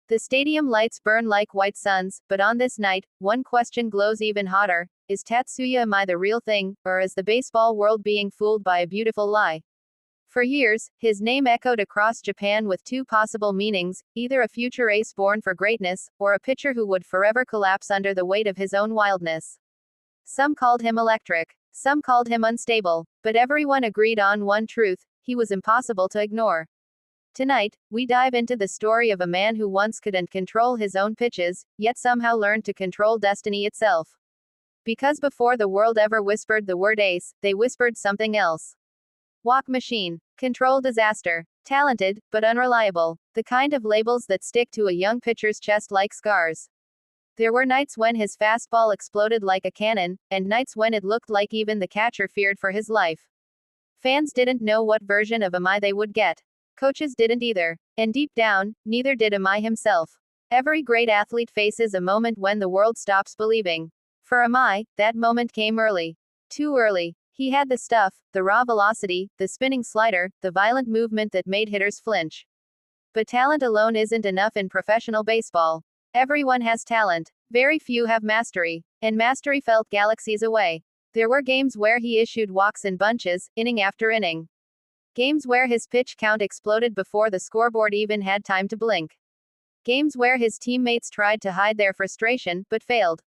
The stadium lights burn like white suns, but on this night, one question glows even hotter. Is Tatsuya Imai the real thing, or is the baseball world being fooled by a beautiful lie? For years, his name echoed across Japan with two possible meanings, either a future ace born for greatness, or a pitcher who would forever collapse under the weight of his own wildness. Some called him electric, some called him unstable, but everyone agreed on one truth: he was impossible to ignore. Tonight, we dive into the story of a man who once couldn't control his own pitches, yet somehow learned to control destiny itself. Because before the world ever whispered the word ace, they whispered something else. Walk machine. Control disaster. Talented, but unreliable. The kind of labels that stick to a young pitcher's chest like scars. There were nights when his fastball exploded like a cannon, and nights when it looked like even the catcher feared for his life. Fans didn't know what version of Imai they would get. Coaches didn't either. And deep down, neither did Imai himself. Every great athlete faces a moment when the world stops believing. For Imai, that moment came early. Too early. He had the stuff, the raw velocity, the spinning slider, the violent movement that made hitters flinch. But talent alone isn't enough in professional baseball. Everyone has talent. Very few have mastery. And mastery felt galaxies away. There were games where he issued walks in bunches, inning after inning. Games where his pitch count exploded before the scoreboard even had time to blink. Games where his teammates tried to hide their frustration, but failed.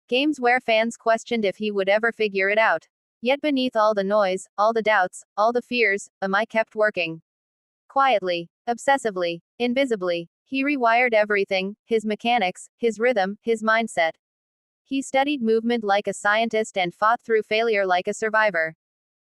Games where fans questioned if he would ever figure it out. Yet beneath all the noise, all the doubts, all the fears, Imai kept working. Quietly, obsessively, invisibly, he rewired everything: his mechanics, his rhythm, his mindset. He studied movement like a scientist and fought through failure like a survivor.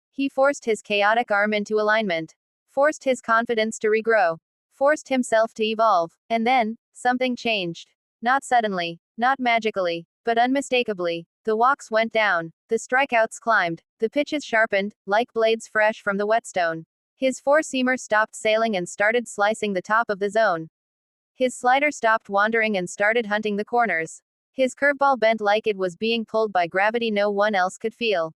He forced his chaotic arm into alignment. Forced his confidence to regrow. Forced himself to evolve. And then, something changed. Not suddenly, not magically, but unmistakably. The walks went down. The strikeouts climbed. The pitches sharpened, like blades fresh from the whetstone. His four-seamer stopped sailing and started slicing the top of the zone. His slider stopped wandering and started hunting the corners. His curveball bent like it was being pulled by gravity no one else could feel.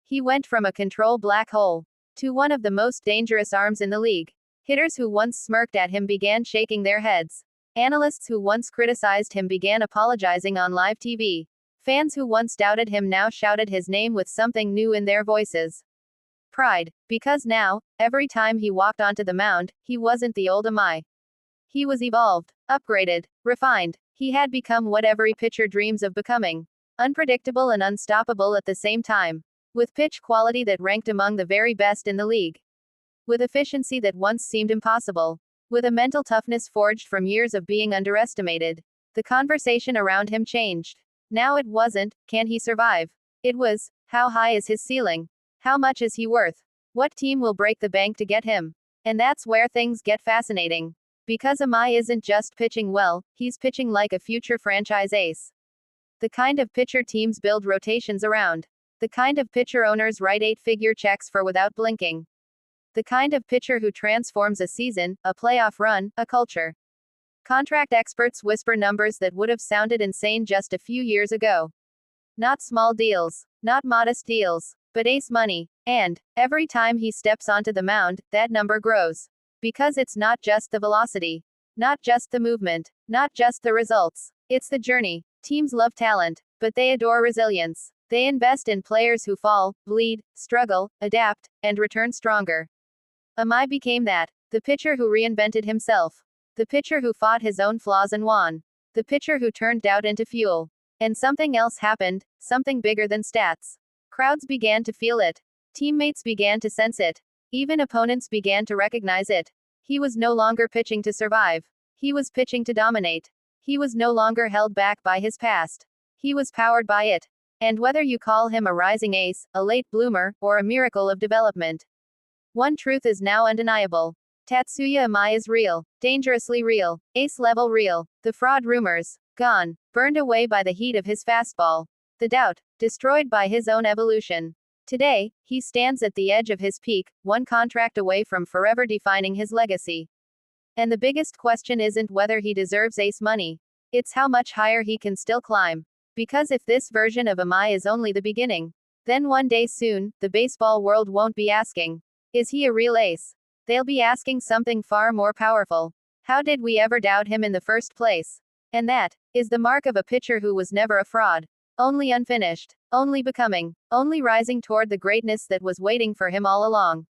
He went from a control black hole to one of the most dangerous arms in the league. Hitters who once smirked at him began shaking their heads. Analysts who once criticized him began apologizing on live TV. Fans who once doubted him now shouted his name with something new in their voices. Pride. Because now, every time he walked onto the mound, he wasn't the old Imai. He was evolved, upgraded, refined. He had become what every pitcher dreams of becoming. Unpredictable and unstoppable at the same time. With pitch quality that ranked among the very best in the league. With efficiency that once seemed impossible. With a mental toughness forged from years of being underestimated. The conversation around him changed. Now it wasn't, can he survive? It was, how high is his ceiling? How much is he worth? What team will break the bank to get him? And that's where things get fascinating. Because Imai isn't just pitching well, he's pitching like a future franchise ace. The kind of pitcher teams build rotations around. The kind of pitcher owners write 8-figure checks for without blinking. The kind of pitcher who transforms a season, a playoff run, a culture. Contract experts whisper numbers that would have sounded insane just a few years ago. Not small deals, not modest deals, but ace money. And, every time he steps onto the mound, that number grows. Because it's not just the velocity. Not just the movement. Not just the results. It's the journey. Teams love talent, but they adore resilience. They invest in players who fall, bleed, struggle, adapt, and return stronger. Imai became that. The pitcher who reinvented himself. The pitcher who fought his own flaws and won. The pitcher who turned doubt into fuel. And something else happened, something bigger than stats. Crowds began to feel it. Teammates began to sense it. Even opponents began to recognize it. He was no longer pitching to survive. He was pitching to dominate. He was no longer held back by his past. He was powered by it. And whether you call him a rising ace, a late bloomer, or a miracle of development, one truth is now undeniable. Tatsuya Imai is real. Dangerously real. Ace-level real. The fraud rumors. Gone. Burned away by the heat of his fastball. The doubt. Destroyed by his own evolution. Today, he stands at the edge of his peak, one contract away from forever defining his legacy. And the biggest question isn't whether he deserves ace money. It's how much higher he can still climb. Because if this version of Imai is only the beginning, then one day soon, the baseball world won't be asking, is he a real ace? They'll be asking something far more powerful. How did we ever doubt him in the first place? And that is the mark of a pitcher who was never a fraud. Only unfinished. Only becoming. Only rising toward the greatness that was waiting for him all along.